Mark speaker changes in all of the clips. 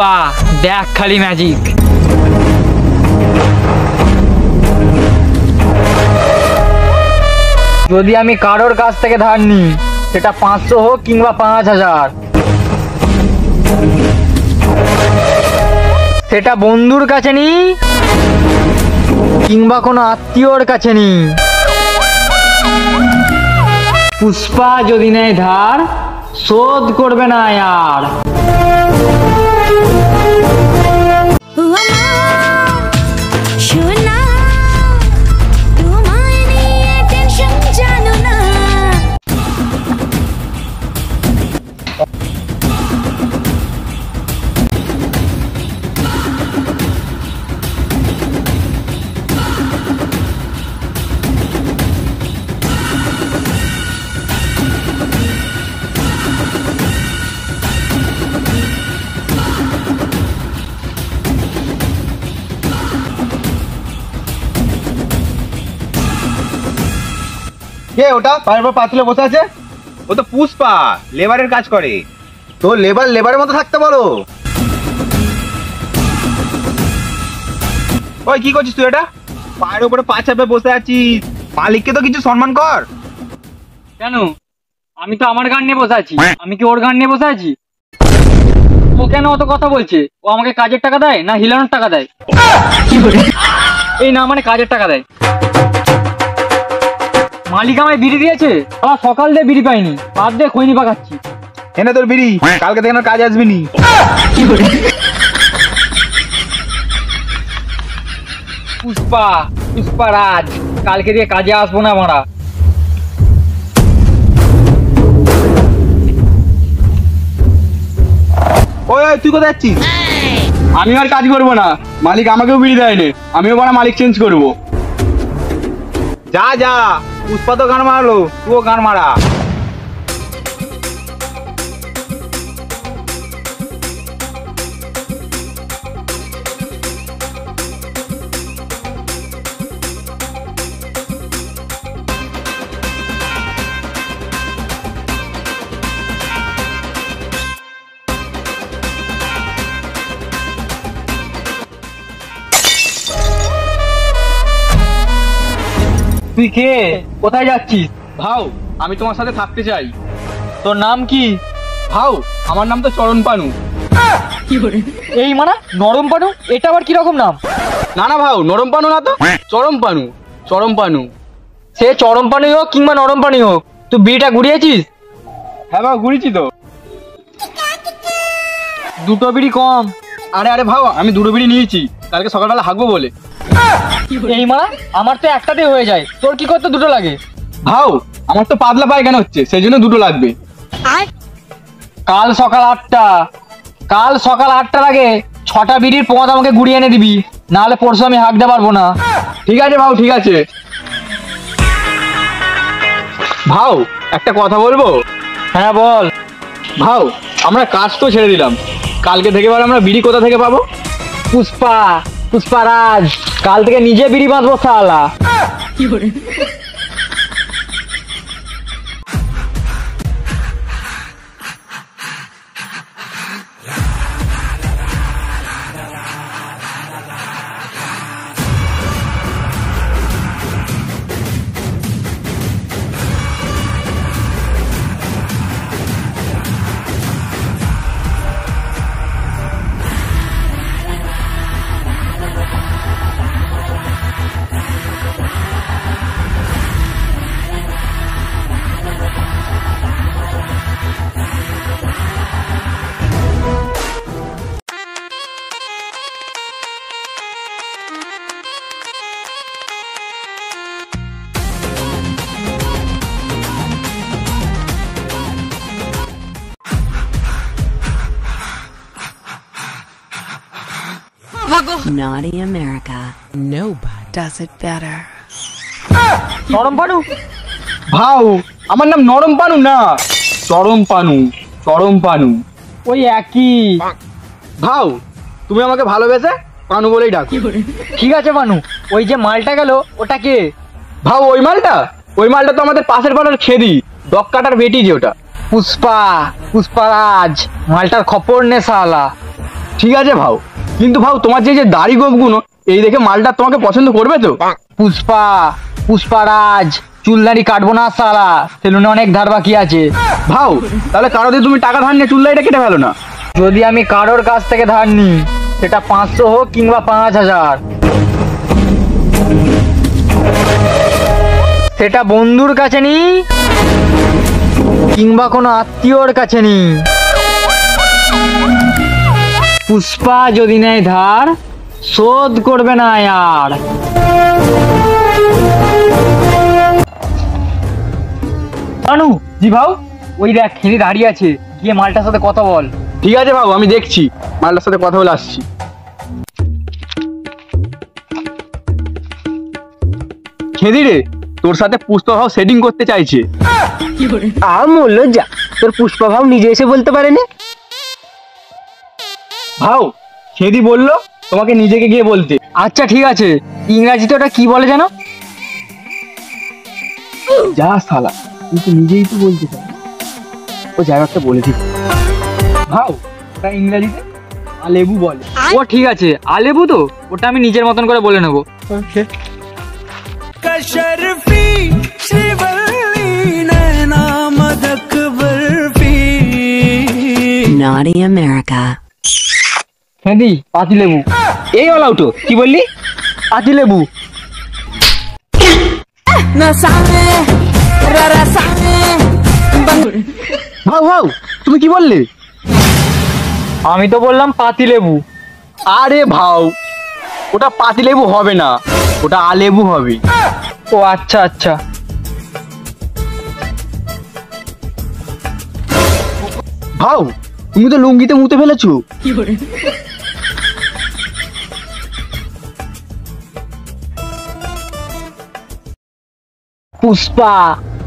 Speaker 1: পুষ্পা দেখ খালি ম্যাজিক। যদি আমি কারোর কাছ থেকে ধার নিই, সেটা 500 হোক কিংবা 5000, সেটা বন্ধুর কাছে নি কিংবা কোনো আত্মীয়র কাছে নি, পুষ্পা যদি নেয় ধার শোধ করবে না আর।
Speaker 2: কে ওটা পায়ের পর পাতলে বসে আছে?
Speaker 3: ও তো পুষ্পা, লেবারের কাজ করে।
Speaker 2: তো লেবারের মতো থাকতে বলো।
Speaker 3: ওই কি করছিস তুই? এটা পায়ের উপরে পা চাপে বসে আছিস, মালিককে তো কিছু সম্মান কর।
Speaker 1: কেন? আমি তো আমার গান নিয়ে বসে আছি, আমি কি ওর গান নিয়ে বসে আছি? ও কেন অত কথা বলছে? ও আমাকে কাজের টাকা দেয় না হিলানোর টাকা দেয়? এই না মানে কাজের টাকা দেয়। মালিক আমায় বিড়ি দিয়েছে, আমার সকাল দিয়ে বিড়ি পাইনি, বাদ দিয়ে খৈনি পাকাচ্ছি।
Speaker 3: এনে তোর বিড়ি, কালকে থেকে কাজ আসবি নি।
Speaker 1: পুষ্পা রাজ, কালকে দিয়ে কাজে আসবো না মারা।
Speaker 3: ওই তুই কোথায় যাচ্ছিস?
Speaker 2: আমি আর কাজ করবো না, মালিক আমাকেও বিড়ি দেয়নি, আমিও বড় মালিক চেঞ্জ করবো।
Speaker 3: যা যা, পুষ্পা তো গান মারলো, তুইও গান মারা।
Speaker 1: তুই কে? কোথায় যাচ্ছিস?
Speaker 2: ভাও, আমি তোমার সাথে থাকতে চাই।
Speaker 1: তোর নাম কি?
Speaker 2: ভাও, আমার নাম তো চরণ পানু।
Speaker 1: এই মানে নরম পানু? এটা আবার কিরকম নাম?
Speaker 2: না না ভাও, নরম পানু না তো, চরম পানু। চরম পানু।
Speaker 1: সে চরম পানি হোক কিংবা নরম পানি হোক, তুই বিড়িটা ঘুরিয়েছিস?
Speaker 2: হ্যাঁ ভাও, ঘুরেছি তো।
Speaker 1: দুটো বিড়ি কম।
Speaker 2: আরে ভাও, আমি দুটো বিড়ি নিয়েছি, কালকে সকালবেলা হাঁকবো বলে।
Speaker 1: এই মা, আমার তো একটাতেই হয়ে যায়, তোর কি করতে দুটো লাগে?
Speaker 2: ভাও, আমার তো পাতলা পায়খানা হচ্ছে, সেই জন্য দুটো লাগবে।
Speaker 1: কাল সকাল 8টার আগে 6টা বিড়ির পদ আমাকে গুড়িয়ে এনে দিবি, নাহলে পরশু আমি হাঁকতে পারবো না।
Speaker 2: ঠিক আছে ভাও, ঠিক আছে। ভাও, একটা কথা বলবো?
Speaker 1: হ্যাঁ বল।
Speaker 2: ভাও, আমরা কাজ তো ছেড়ে দিলাম, কালকে থেকে বল আমরা বিড়ি কোথা থেকে পাবো?
Speaker 1: পুষ্পা রাজ, কাল থেকে নিজে বিড়ি বাঁধবো শালা।
Speaker 4: Naughty America. Nobody does it better.
Speaker 1: নরম পানু?
Speaker 2: ভাও, আমার নাম নরম পানু না, চরম পানু। চরম পানু
Speaker 1: ওই একই।
Speaker 2: ভাও, তুমি আমাকে ভালোবেসে পানু বলেই ডাকো।
Speaker 1: ঠিক আছে পানু, ওই যে মালটা গেল ওটা কে?
Speaker 2: ভাও, ওই মালটা তো আমাদের পাশের পাড়ার খেদি, ডগ কাটার বেটি যে ওটা।
Speaker 1: পুষ্পারাজ, মালটার খপর নে শালা।
Speaker 2: ঠিক আছে ভাও, কিন্তু ভাও তোমার যে যে দাড়ি গোপগুলো এই দেখে মালটা তোমাকে পছন্দ করবে তো?
Speaker 1: পুষ্পা, পুষ্পারাজ, চুলদাড়ি কাটবো না সালা, সেলুনে অনেক ধার বাকি আছে।
Speaker 2: ভাও তাহলে কারো দিয়ে তুমি টাকা ধার নিয়ে চুল দাড়িটা কেটে ফেলো না।
Speaker 1: যদি আমি কারোর কাছ থেকে ধার নিই, সেটা 500 হোক কিংবা 5000, সেটা বন্ধুর কাছে নি কিংবা কোনো আত্মীয়র কাছে নি, পুষ্পা যদি নেয় ধার শোধ করবে না আর। মানু,
Speaker 2: জি ভাও।
Speaker 1: ওই দেখ খেলি দাঁড়িয়ে আছে, গিয়ে মালটার সাথে কথা বল।
Speaker 2: ঠিক আছে ভাও, আমি দেখছি, মালটার সাথে কথা বলে আসছি। খেদি রে, তোর সাথে পুষ্পা ভাও সেটিং করতে চাইছে।
Speaker 5: আর বললো যা, তোর পুষ্পা ভাব নিজে এসে বলতে পারেনি।
Speaker 2: ভাও খেদি বললো তোমাকে নিজেকে গিয়ে বলতে।
Speaker 1: আচ্ছা ঠিক আছে, ইংরাজিতে ওটা কি বলে জানো?
Speaker 2: যা শালা, কিন্তু নিজেই তো বলতে চাই, ও জায়গাটা বলে দিই। ভাও ওটা ইংরাজিতে আলেবু বলে।
Speaker 1: ও ঠিক আছে, আলেবু তো, ওটা আমি নিজের মতন করে বলে নেবো।
Speaker 4: Naughty America.
Speaker 1: হ্যাঁ পাতি লেবু।
Speaker 5: এই অল আউট, কি বললি?
Speaker 1: পাতি লেবু।
Speaker 2: ভাও ভাও তুমি কি বললে?
Speaker 1: আমি তো বললাম পাতি লেবু।
Speaker 2: আরে ভাও, ওটা পাতিলেবু হবে না, ওটা আলেবু হবে।
Speaker 1: ও আচ্ছা আচ্ছা।
Speaker 2: ভাও তুমি তো লুঙ্গিতে মুতে ফেলেছো।
Speaker 1: পুষ্পা,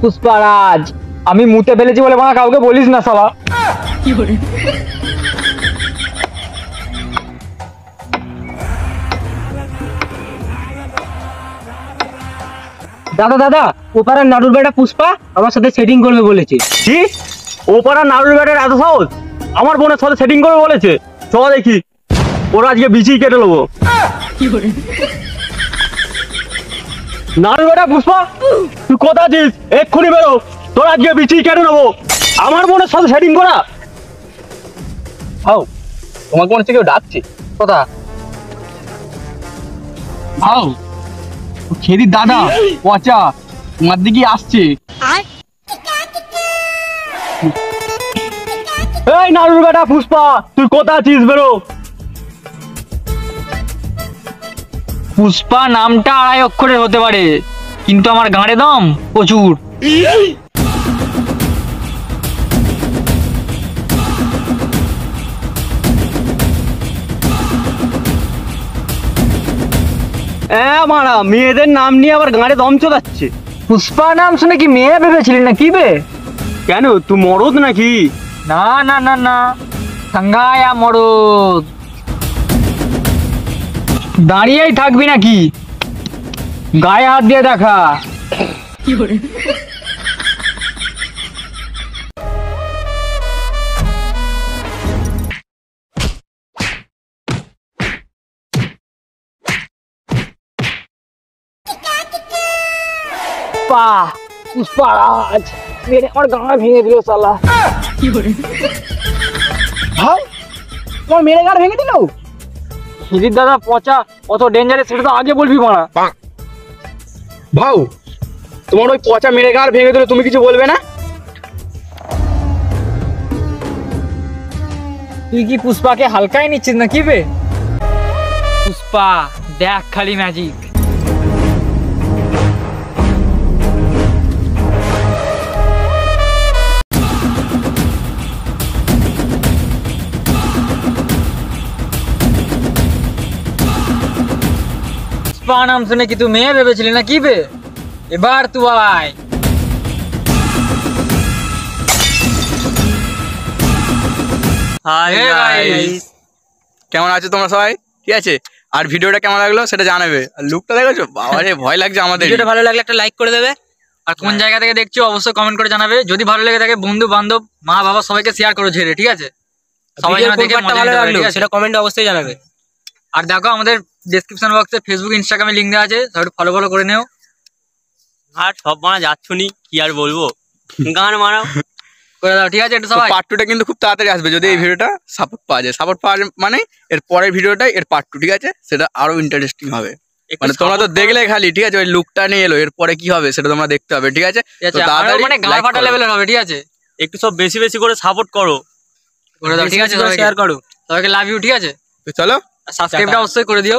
Speaker 1: পুষ্পারাজ, আমি মুতে ফেলেছি বলে মা কাউকে বলিস না শালা।
Speaker 5: দাদা দাদা, ওপাড়ার নাড়ুর বেটা পুষ্পা আমার সাথে সেটিং করবে বলেছে।
Speaker 2: কি? ও পাড়া নাড়ুর ব্যাটার এত সাহস আমার বোনের সাথে সেটিং করবে বলেছে? চল দেখি, ওরা আজকে বিচি কেটে নেবো। নাড়ুর বেটা পুষ্পা, তুই কোথা আছিস? এক্ষুনি বেরো, তোর আজকে বিচি কেটে নেবো। আমার বোনের সাথে সেটিং করা? ভাও তোমাকে মনে হচ্ছে কেউ ডাকছে।
Speaker 1: কথা
Speaker 2: ভাও খেদির দাদা পচা তোমার দিকে আসছে। এই নাড়ুর বেটা পুষ্পা, তুই কোথা আছিস? বেরো।
Speaker 1: পুষ্পা নামটা 2.5 অক্ষরের হতে পারে, কিন্তু আমার গাঁড়ে দম প্রচুর।
Speaker 2: মারা মেয়েদের নাম নিয়ে আবার গাঁড়ে দম চলাচ্ছে।
Speaker 1: পুষ্পা নাম শুনে কি মেয়ে ভেবেছিলি না কি বে?
Speaker 2: কেন, তুই মরদ নাকি?
Speaker 1: না না না না, সাঙ্গায়া মরদ। দাঁড়িয়েই থাকবি নাকি? গায়ে হাত দিয়ে দেখা। পুষ্পা, পুষ্পারাজ মেরে আমার গাঁড়া ভেঙে দিল শালা।
Speaker 2: ভাই তোমার মেরে গাঁড় ভেঙে দিল?
Speaker 1: হিদির দাদা পচা, অত ডেঞ্জারাস সেটা তো আগে বলবি মারা।
Speaker 2: ভাও তোমার ওই পচা মেরে গাঁড় ভেঙে দিল, তুমি কিছু বলবে না?
Speaker 1: তুই কি পুষ্পাকে হালকায় নিচ্ছিস না কি বে? পুষ্পা দেখ খালি ম্যাজিক। পুষ্পা নাম শুনে কি তুই মেয়ে ভেবেছিলি না কি বে? এবার তুই আয়।
Speaker 6: হাই গাইস, কেমন আছো তোমরা সবাই? ঠিক আছে, আর ভিডিওটা কেমন লাগলো সেটা জানাবে। আর লুকটা দেখেছো, বাবারে ভয় লাগছে আমাদের।
Speaker 1: ভিডিওটা ভালো লাগলে একটা লাইক করে দেবে, আর কোন জায়গা থেকে দেখছো অবশ্যই কমেন্ট করে জানাবে। যদি ভালো লেগে থাকে বন্ধু বান্ধব মা বাবা সবাইকে শেয়ার করো ঝেড়ে, ঠিক আছে? সবাই যেন দেখে মজা নিতে পারে, ঠিক আছে?
Speaker 5: সেটা কমেন্টে অবশ্যই জানাবে।
Speaker 1: আর দেখো আমাদের ডেসক্রিপশন বক্সে ফেসবুক ইনস্টাগ্রামে লিঙ্ক দেওয়া আছে, সবাই ফলো করে নিও।
Speaker 2: আর সব মানা যাচ্ছুনি, কি আর বলবো, গান মারাও
Speaker 1: করে দাও, ঠিক আছে? একটু সবাই
Speaker 6: পার্ট 2টা কিন্তু খুব তাড়াতাড়ি আসবে যদি এই ভিডিওটা সাপোর্ট পাওয়া যায়। সাপোর্ট পাওয়া যায় মানে এর পরের ভিডিওটাই এর পার্ট 2, ঠিক আছে? সেটা আরো ইন্টারেস্টিং হবে। মানে তোমরা তো দেখলে খালি, ঠিক আছে, ওই লুকটা নিয়ে এলো, এরপরে কি হবে সেটা তোমরা দেখতে হবে, ঠিক আছে?
Speaker 1: ঠিক আছে?
Speaker 6: তো
Speaker 1: আরো
Speaker 6: তাড়াতাড়ি
Speaker 1: মানে গান
Speaker 6: like
Speaker 1: ফাটা
Speaker 6: করো।
Speaker 1: লেভেলের হবে, ঠিক আছে?
Speaker 2: একটু সব বেশি বেশি করে সাপোর্ট করো,
Speaker 1: করে দাও, ঠিক আছে?
Speaker 5: শেয়ার করো।
Speaker 1: সবাইকে লাভ ইউ, ঠিক আছে?
Speaker 6: তো চলো
Speaker 1: সাবস্ক্রাইবটা অবশ্যই করে দিও।